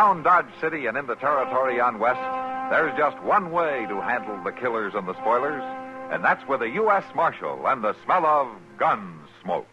Around Dodge City and in the territory on West, there's just one way to handle the killers and the spoilers, and that's with a U.S. Marshal and the smell of Gunsmoke.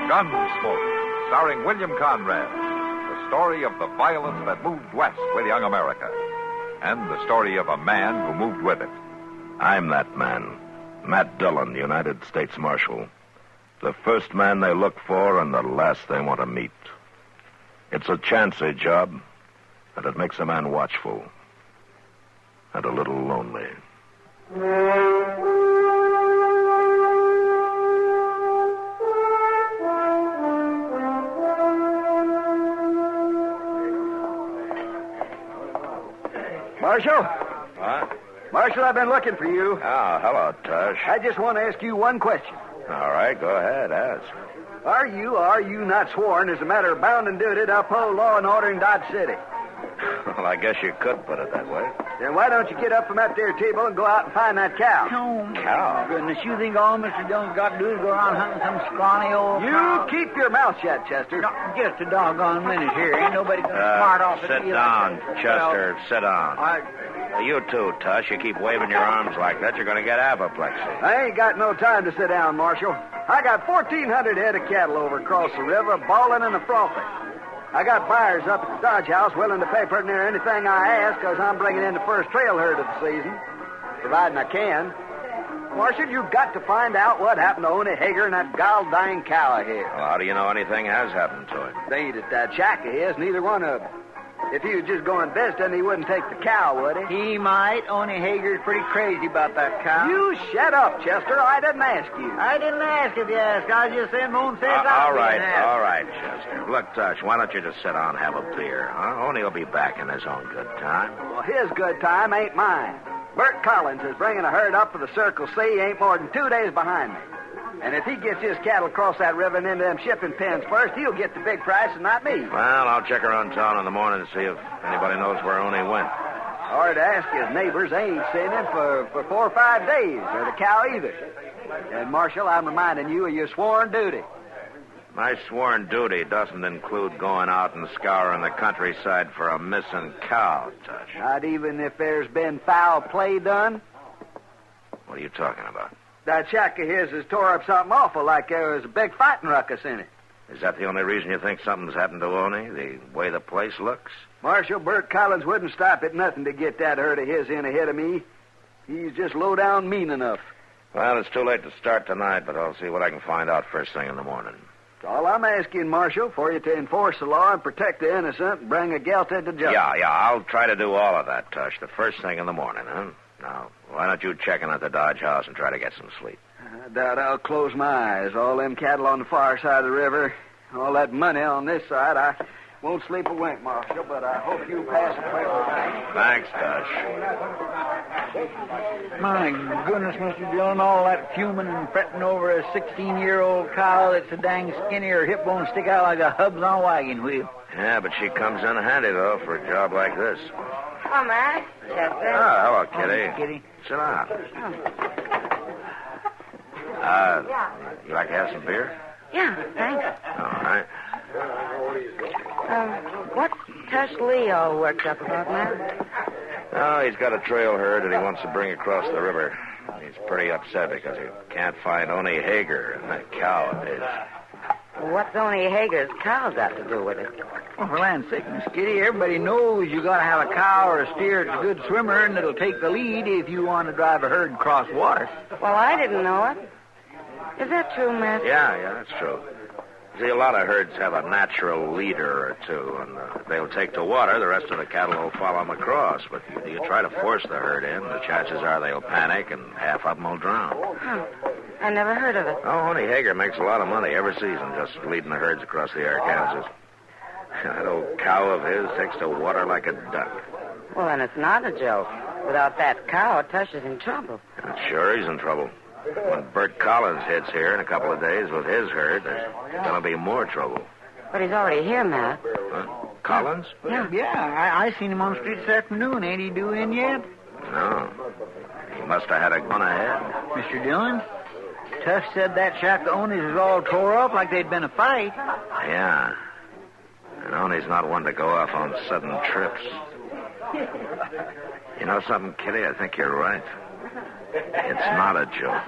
Gunsmoke, starring William Conrad, the story of the violence that moved west with young America, and the story of a man who moved with it. I'm that man, Matt Dillon, United States Marshal. The first man they look for and the last they want to meet. It's a chancy job, and it makes a man watchful and a little lonely. Marshal? What? Marshal, I've been looking for you. Oh, hello, Tush. I just want to ask you one question. All right, go ahead, ask. Are you not sworn as a matter of bound and duty to uphold law and order in Dodge City? Well, I guess you could put it that way. Then why don't you get up from that there table and go out and find that cow? Oh, Cow? goodness, you think all Mr. Dillon's got to do is go around hunting some scrawny old You cow? keep your mouth shut, Chester. No, just a doggone minute here. Ain't nobody going to smart off at Sit me down, like that. Chester, sit down. I You too, Tush. You keep waving your arms like that, you're going to get apoplexy. ain't got no time to sit down, Marshal. I got 1,400 head of cattle over across the river, bawling and a frothing. I got buyers up at the Dodge House willing to pay pretty near anything I ask because I'm bringing in the first trail herd of the season, providing I can. Marshal, you've got to find out what happened to Oney Hager and that gall-dying cow of his. Well, how do you know anything has happened to it? They ain't at that shack of his, neither one of them. If he was just going visiting, he wouldn't take the cow, would he? He might. Oney Hager's pretty crazy about that cow. You shut up, Chester. I didn't ask you. I didn't ask if you asked. I was just saying my own sense. All right, Chester. Look, Tush, why don't you just sit down and have a beer, huh? Oney will be back in his own good time. Well, his good time ain't mine. Bert Collins is bringing a herd up for the Circle C. He ain't more than 2 days behind me. And if he gets his cattle across that river and into them shipping pens first, he'll get the big price and not me. Well, I'll check around town in the morning and see if anybody knows where Oney went. Or to ask his neighbors, they ain't seen him for 4 or 5 days, or the cow either. And, Marshal, I'm reminding you of your sworn duty. My sworn duty doesn't include going out and scouring the countryside for a missing cow, Tush. Not even if there's been foul play done? What are you talking about? That shack of his has tore up something awful, like there was a big fighting ruckus in it. Is that the only reason you think something's happened to Oney, the way the place looks? Marshal, Bert Collins wouldn't stop at nothing to get that herd of his in ahead of me. He's just low down mean enough. Well, it's too late to start tonight, but I'll see what I can find out first thing in the morning. That's all I'm asking, Marshal, for you to enforce the law and protect the innocent and bring a guilty to justice. Yeah, I'll try to do all of that, Tush, the first thing in the morning, huh? Now, why don't you check in at the Dodge House and try to get some sleep? I doubt I'll close my eyes. All them cattle on the far side of the river, all that money on this side. I won't sleep a wink, Marshal, but I hope you pass it well. Thanks, Tush. My goodness, Mr. Dillon, all that fuming and fretting over a 16-year-old cow that's so dang skinny her hip bones stick out like a hubs on a wagon wheel. Yeah, but she comes in handy, though, for a job like this. Oh, Matt. Chester. Oh, hello, Kitty. Kitty. Sit down. You like to have some beer? Yeah, thanks. All right. What's Tush Lee all worked up about, Matt? Oh, he's got a trail herd that he wants to bring across the river. He's pretty upset because he can't find Oney Hager and that cow of his. What's Oney Hager's cow got to do with it? Well, for land's sake, Miss Kitty, everybody knows you got to have a cow or a steer that's a good swimmer, and it'll take the lead if you want to drive a herd across water. Well, I didn't know it. Is that true, Matt? Yeah, that's true. See, a lot of herds have a natural leader or two, and if they'll take to water, the rest of the cattle will follow them across. But you try to force the herd in, the chances are they'll panic, and half of them will drown. Huh. I never heard of it. Oh, Oney Hager makes a lot of money every season just leading the herds across the Arkansas. That old cow of his takes to water like a duck. Well, then it's not a joke. Without that cow, Tush is in trouble. Sure he's in trouble. When Bert Collins hits here in a couple of days with his herd, there's going to be more trouble. But he's already here, Matt. Collins? Yeah, I seen him on the street this afternoon. Ain't he due in yet? No. He must have had a gun ahead. Mr. Dillon, Tuff said that shack the owners is all tore up like they'd been a fight. Yeah. And Oney's not one to go off on sudden trips. You know something, Kitty? I think you're right. It's not a joke.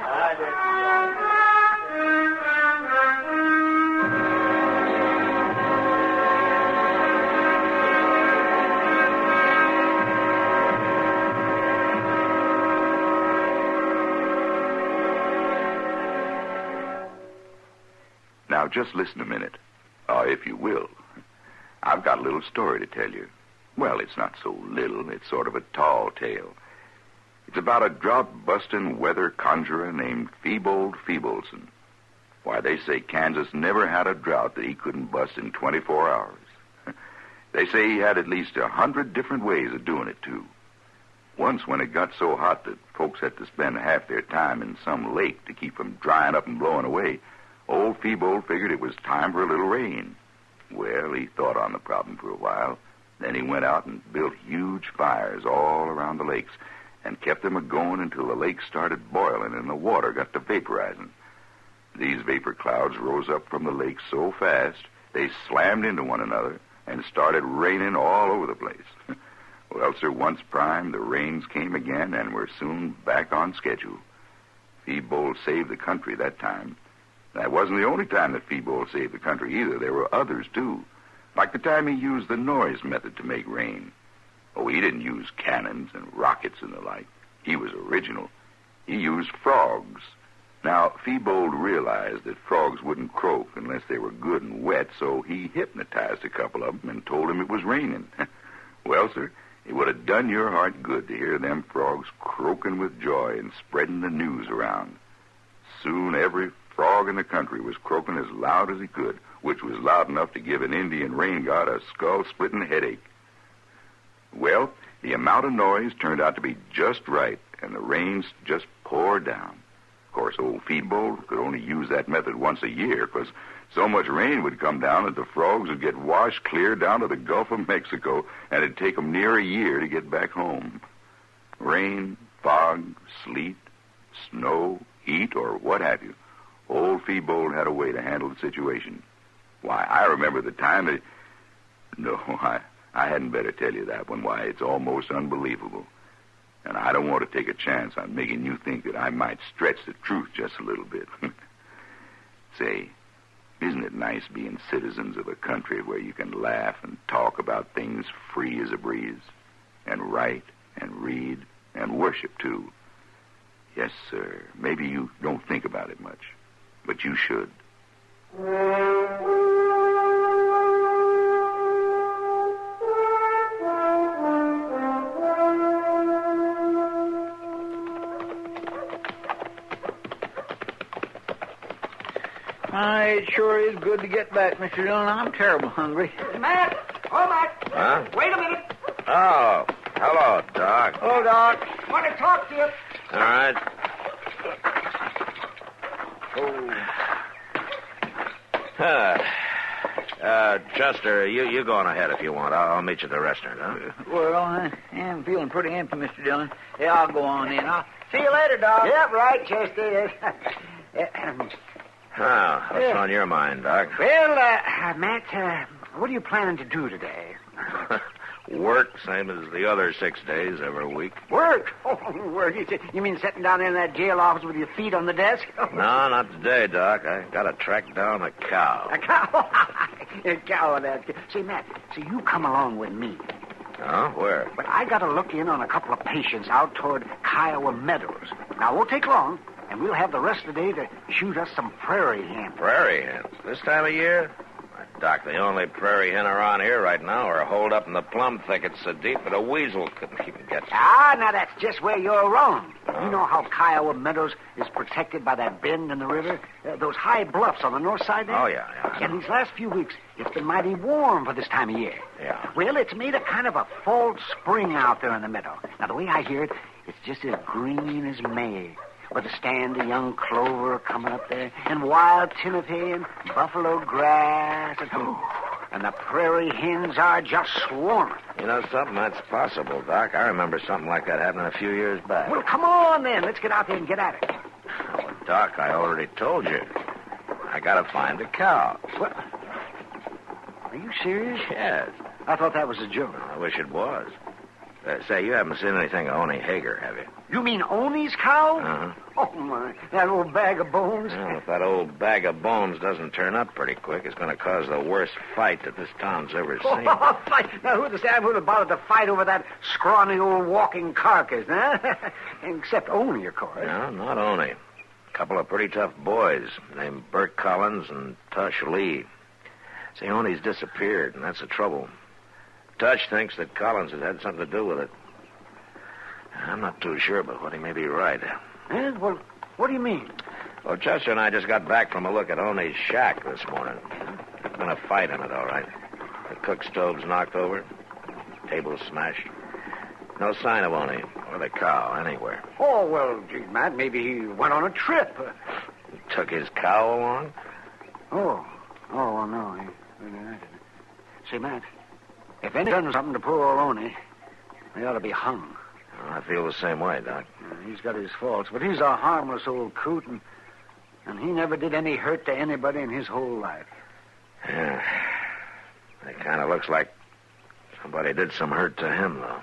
Now, just listen a minute, if you will. I've got a little story to tell you. Well, it's not so little. It's sort of a tall tale. It's about a drought-busting weather conjurer named Feebold Feebleson. Why, they say Kansas never had a drought that he couldn't bust in 24 hours. They say he had at least 100 different ways of doing it, too. Once, when it got so hot that folks had to spend half their time in some lake to keep from drying up and blowing away, old Feebold figured it was time for a little rain. Well, he thought on the problem for a while. Then he went out and built huge fires all around the lakes and kept them a-going until the lake started boiling and the water got to vaporizing. These vapor clouds rose up from the lake so fast they slammed into one another and started raining all over the place. Well, sir, once primed, the rains came again and were soon back on schedule. Feebold saved the country that time. That wasn't the only time that Feebold saved the country either. There were others, too. Like the time he used the noise method to make rain. Oh, he didn't use cannons and rockets and the like. He was original. He used frogs. Now, Feebold realized that frogs wouldn't croak unless they were good and wet, so he hypnotized a couple of them and told them it was raining. Well, sir, it would have done your heart good to hear them frogs croaking with joy and spreading the news around. Soon every frog in the country was croaking as loud as he could, which was loud enough to give an Indian rain god a skull-splitting headache. Well, the amount of noise turned out to be just right, and the rains just poured down. Of course, old Feebold could only use that method once a year, because so much rain would come down that the frogs would get washed clear down to the Gulf of Mexico, and it'd take them near a year to get back home. Rain, fog, sleet, snow, heat, or what have you. Old Feebold had a way to handle the situation. Why, I remember the time that... No, I hadn't better tell you that one. Why, it's almost unbelievable. And I don't want to take a chance on making you think that I might stretch the truth just a little bit. Say, isn't it nice being citizens of a country where you can laugh and talk about things free as a breeze? And write and read and worship, too. Yes, sir. Maybe you don't think about it much, but you should. It sure is good to get back, Mr. Dillon. I'm terrible hungry. Matt! Oh, Matt! Huh? Wait a minute. Oh, hello, Doc. Oh, Doc. Want to talk to you. All right. Chester, you go on ahead if you want. I'll meet you at the restaurant, huh? Well, I am feeling pretty empty, Mr. Dillon. Yeah, I'll go on in. I'll see you later, Doc. Yep, right, Chester. What's on your mind, Doc? Well, Matt, what are you planning to do today? Work, same as the other 6 days every week. Work? Oh, work. You mean sitting down there in that jail office with your feet on the desk? No, not today, Doc. I gotta track down a cow. A cow? A cow, that. See, Matt, you come along with me. Oh, where? But I gotta look in on a couple of patients out toward Kiowa Meadows. Now, it won't take long, and we'll have the rest of the day to shoot us some prairie hens. Prairie hens? This time of year? Doc, the only prairie hen around here right now are holed up in the plum thickets so deep that a weasel couldn't even get you. Now that's just where you're wrong. You know how Kiowa Meadows is protected by that bend in the river? Those high bluffs on the north side there? Oh, yeah. And these last few weeks, it's been mighty warm for this time of year. Yeah. Well, it's made a kind of a false spring out there in the meadow. Now, the way I hear it, it's just as green as May. with a stand of young clover coming up there, and wild timothy and buffalo grass, and the prairie hens are just swarming. You know something? That's possible, Doc. I remember something like that happening a few years back. Well, come on, then. Let's get out there and get at it. Oh, Doc, I already told you. I gotta find a cow. What? Are you serious? Yes. I thought that was a joke. I wish it was. Say, you haven't seen anything of Oni Hager, have you? You mean Oni's cow? Uh-huh. Oh, my. That old bag of bones? Well, if that old bag of bones doesn't turn up pretty quick, it's going to cause the worst fight that this town's ever seen. Oh, fight. Now, who'd have bothered to fight over that scrawny old walking carcass, huh? Except Oni, of course. No, not Oni. A couple of pretty tough boys named Bert Collins and Tush Lee. See, Oni's disappeared, and that's the trouble. Tush thinks that Collins has had something to do with it. I'm not too sure, but what he may be right. Eh? Well, what do you mean? Well, Chester and I just got back from a look at Oni's shack this morning. There's been a fight in it, all right. The cook stove's knocked over. Table's smashed. No sign of Oni or the cow anywhere. Oh, well, gee, Matt, maybe he went on a trip. He took his cow along? Oh, no. Say, Matt, if anyone's done something to poor old Oni, they ought to be hung. Well, I feel the same way, Doc. He's got his faults, but he's a harmless old coot, and he never did any hurt to anybody in his whole life. Yeah. It kind of looks like somebody did some hurt to him, though.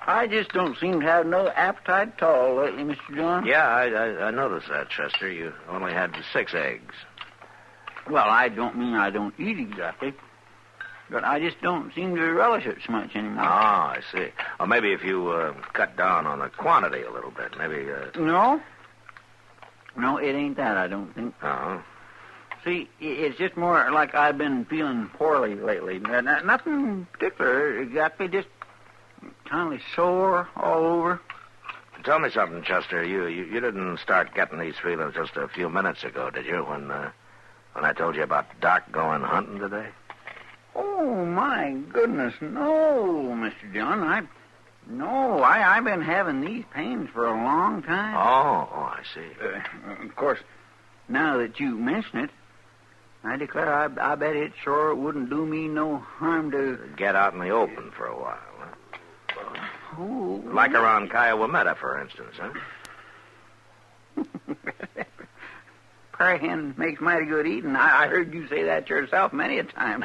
I just don't seem to have no appetite at all lately, Mr. John. Yeah, I noticed that, Chester. You only had 6 eggs. Well, I don't mean I don't eat exactly, but I just don't seem to relish it so much anymore. Oh, I see. Or maybe if you cut down on the quantity a little bit, maybe... No, it ain't that, I don't think. Oh. See, it's just more like I've been feeling poorly lately. Nothing particular, exactly, just kind of sore all over. Tell me something, Chester. You didn't start getting these feelings just a few minutes ago, did you, when I told you about Doc going hunting today? Oh, my goodness, no, Mr. John. I've been having these pains for a long time. Oh, I see. Of course, now that you mention it, I declare I bet it sure wouldn't do me no harm to... Get out in the open for a while, huh? Oh. Like around Kiowa, for instance, huh? Prairie hen makes mighty good eating. I heard you say that yourself many a time.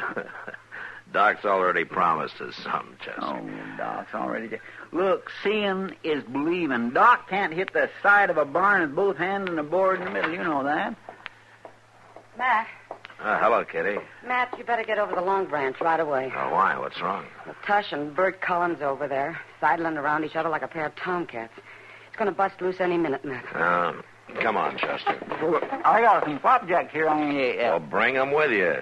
Doc's already promised us something, Chester. Oh, Doc's already... Look, seeing is believing. Doc can't hit the side of a barn with both hands and a board in the middle. You know that. Matt. Hello, Kitty. Matt, you better get over the Long Branch right away. Oh, why? What's wrong? Well, Tush and Bert Collins over there, sidling around each other like a pair of tomcats. It's going to bust loose any minute, Matt. Come on, Chester. Look, I got some flapjacks here on the... Well, bring them with you.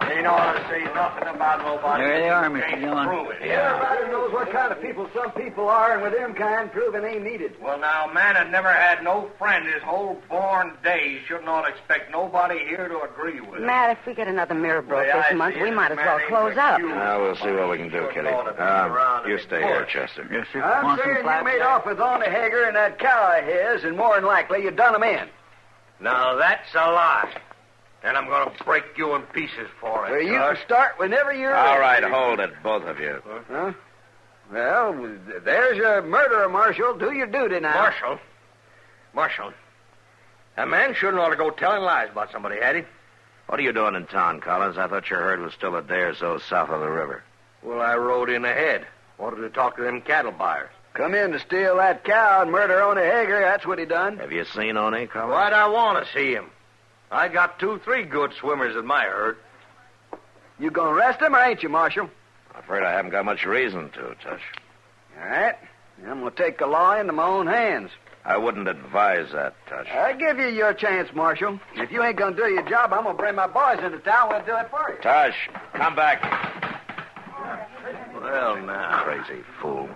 Ain't ought to say nothing about nobody. There they are, Mr. Dillon. Everybody knows what kind of people some people are, and with them kind, proving ain't needed. Well, now, man had never had no friend his whole born days. Should not expect nobody here to agree with him. Matt, if we get another mirror broke Well, I this month, see we it. might as Man well ain't close like up. you. We'll see what we can do, Kitty. You stay here, Chester. Yes, sir. I'm Want some saying you made flapjacks? off with Oni Hager and that cow of his, and more than likely you done him in. Now, that's a lie. And I'm going to break you in pieces for it. Well, you can start whenever you're All ready. right, hold it, both of you. Huh? Well, there's your murderer, Marshal. Do your duty now. Marshal. A man shouldn't ought to go telling lies about somebody, had he? What are you doing in town, Collins? I thought your herd was still a day or so south of the river. Well, I rode in ahead. Wanted to talk to them cattle buyers. Come in to steal that cow and murder Oni Hager. That's what he done. Have you seen Oni, Collins? Why'd I want to see him? I got 2-3 good swimmers in my herd. You gonna arrest him or ain't you, Marshal? I'm afraid I haven't got much reason to, Tush. All right. I'm gonna take the law into my own hands. I wouldn't advise that, Tush. I give you your chance, Marshal. If you ain't gonna do your job, I'm gonna bring my boys into town. We'll do it for you. Tush, come back. Well, now. Crazy fool.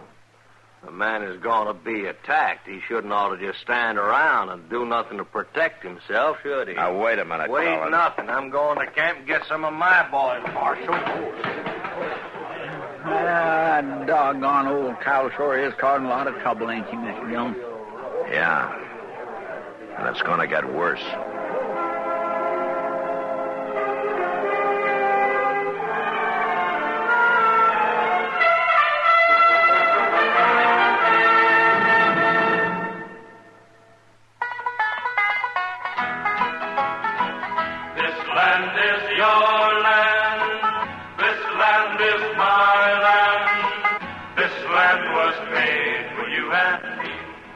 A man is going to be attacked. He shouldn't ought to just stand around and do nothing to protect himself, should he? Now, wait a minute, Wait Collins. nothing. I'm going to camp and get some of my boys, Marshal. Doggone old cow sure is causing a lot of trouble, ain't she, Mr. Dillon? Yeah. And it's going to get worse.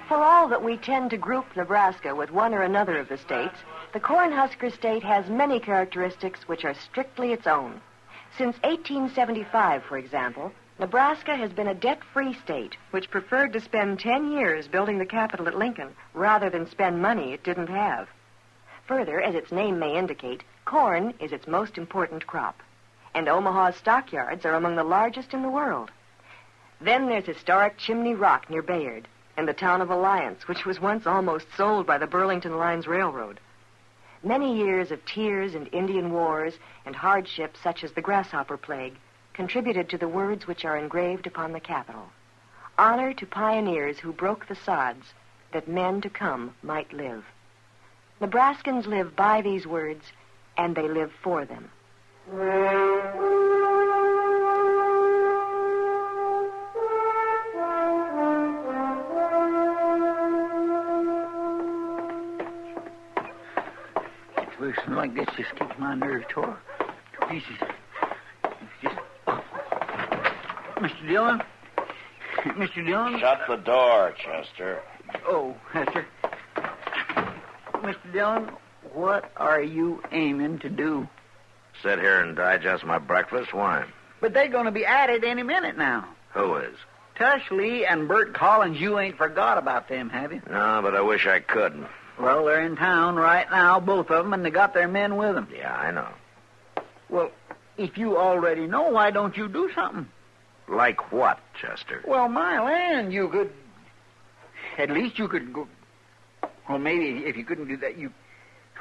For all that we tend to group Nebraska with one or another of the states, the Cornhusker State has many characteristics which are strictly its own. Since 1875, for example, Nebraska has been a debt-free state which preferred to spend 10 years building the Capitol at Lincoln rather than spend money it didn't have. Further, as its name may indicate, corn is its most important crop, and Omaha's stockyards are among the largest in the world. Then there's historic Chimney Rock near Bayard, and the town of Alliance, which was once almost sold by the Burlington Lines Railroad. Many years of tears and Indian wars and hardships such as the grasshopper plague contributed to the words which are engraved upon the Capitol. Honor to pioneers who broke the sods that men to come might live. Nebraskans live by these words, and they live for them. Situation like this just keeps my nerves tore to pieces. It's just... Mr. Dillon? Mr. Dillon? Shut the door, Chester. Oh, yes, sir. Mr. Dillon, what are you aiming to do? Sit here and digest my breakfast? Why? But they're going to be at it any minute now. Who is? Tush Lee and Bert Collins, you ain't forgot about them, have you? No, but I wish I could. Well, they're in town right now, both of them, and they got their men with them. Yeah, I know. Well, if you already know, why don't you do something? Like what, Chester? Well, my land, you could... At least you could go... Well, maybe if you couldn't do that, you...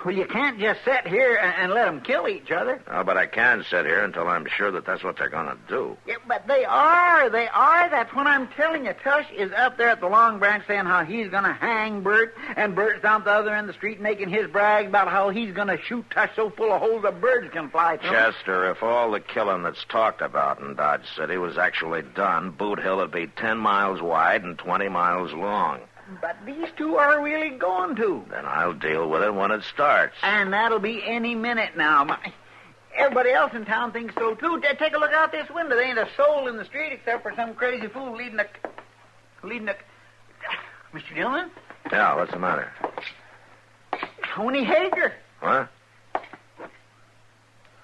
Well, you can't just sit here and let them kill each other. Oh, but I can sit here until I'm sure that that's what they're going to do. Yeah, but they are. They are. That's what I'm telling you. Tush is up there at the Long Branch saying how he's going to hang Bert, and Bert's down the other end of the street making his brag about how he's going to shoot Tush so full of holes that birds can fly through. Chester, if all the killing that's talked about in Dodge City was actually done, Boot Hill would be 10 miles wide and 20 miles long. But these two are really going to. Then I'll deal with it when it starts. And that'll be any minute now. Everybody else in town thinks so, too. Take a look out this window. There ain't a soul in the street except for some crazy fool leading a... Mr. Dillon? Yeah, what's the matter? Tony Hager. What?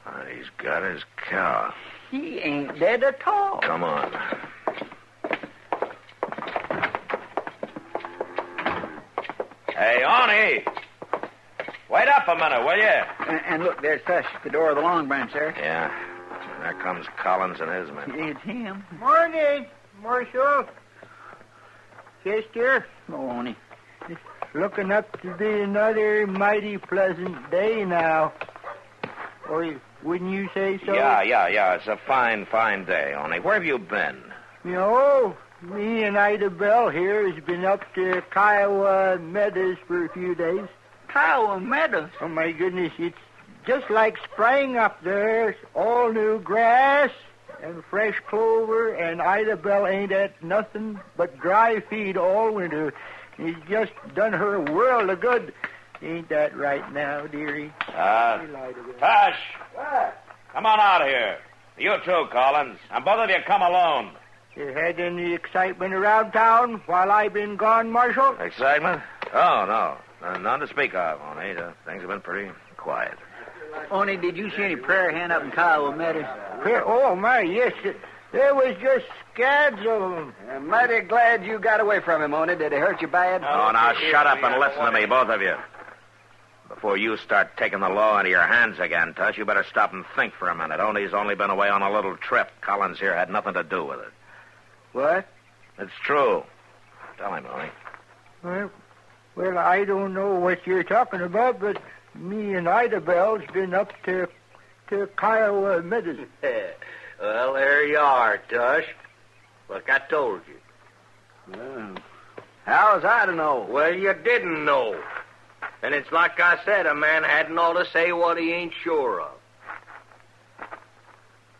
Oh, he's got his cow. He ain't dead at all. Come on. Hey, Arnie! Wait up a minute, will you? And look, there's Tush at the door of the Long Branch there. Yeah. There comes Collins and his men. It's him. Morning, Marshal. Chester. Oh, Arnie. It's looking up to be another mighty pleasant day now. Or wouldn't you say so? Yeah. It's a fine, fine day, Arnie. Where have you been? You know, me and Ida Bell here has been up to Kiowa Meadows for a few days. Kiowa Meadows? Oh, my goodness, it's just like spring up there. All new grass and fresh clover, and Ida Bell ain't at nothing but dry feed all winter. It's just done her a world of good. Ain't that right now, dearie? Tosh! What? Come on out here. You too, Collins. And both of you come alone. You had any excitement around town while I've been gone, Marshal? Excitement? Oh, no. None to speak of, Arnie. Things have been pretty quiet. Arnie, did you see any prayer hen up in Kiowa Meadows? Oh, my, yes. There was just scads of them. I'm mighty glad you got away from him, Oni. Did he hurt you bad? Oh, now shut up and listen to me, both of you. Before you start taking the law into your hands again, Tush, you better stop and think for a minute. He's only been away on a little trip. Collins here had nothing to do with it. What? It's true. Tell him, Oni. Well, I don't know what you're talking about, but me and Ida Bell's been up to Kiowa Medicine. Well, there you are, Tush. Like I told you. Well, how was I to know? Well, you didn't know. And it's like I said, a man hadn't ought to say what he ain't sure of.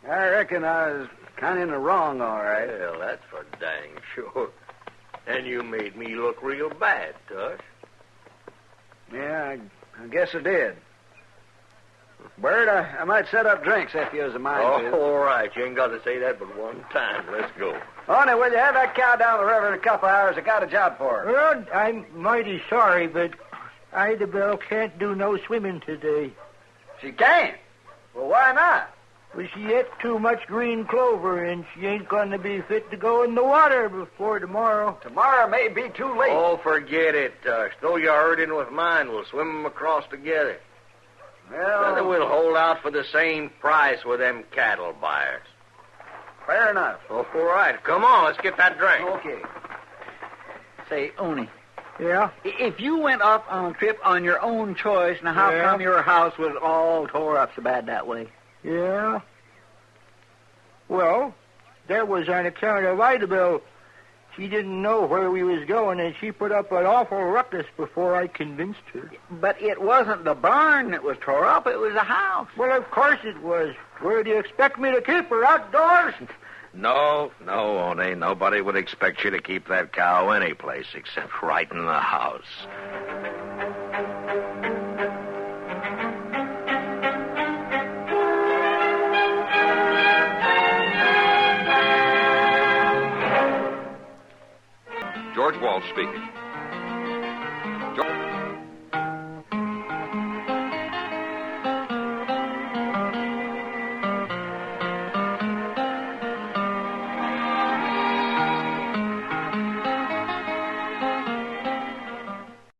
I reckon I was kind of in the wrong, all right. Well, that's for dang sure. And you made me look real bad, Tush. Yeah, I guess I did. Bert, I might set up drinks if you was a mind to. All right. You ain't got to say that but one time. Let's go. Oni, will you have that cow down the river in a couple hours? I got a job for her. Well, I'm mighty sorry, but Ida Bell can't do no swimming today. She can't? Well, why not? Well, she ate too much green clover, and she ain't going to be fit to go in the water before tomorrow. Tomorrow may be too late. Oh, forget it, Tush. Throw your herd in with mine. We'll swim them across together. Well, We'll hold out for the same price with them cattle buyers. Fair enough. Oh, all right. Come on, let's get that drink. Okay. Say, Oni, Yeah? if you went off on a trip on your own choice, now how Yeah. come your house was all tore up so bad that way? Yeah? Well, that was on account of Ida Bell. She didn't know where we was going, and she put up an awful ruckus before I convinced her. But it wasn't the barn that was tore up, it was the house. Well, of course it was. Where do you expect me to keep her, outdoors? No, Oni. Nobody would expect you to keep that cow any place except right in the house. George Walsh speaking.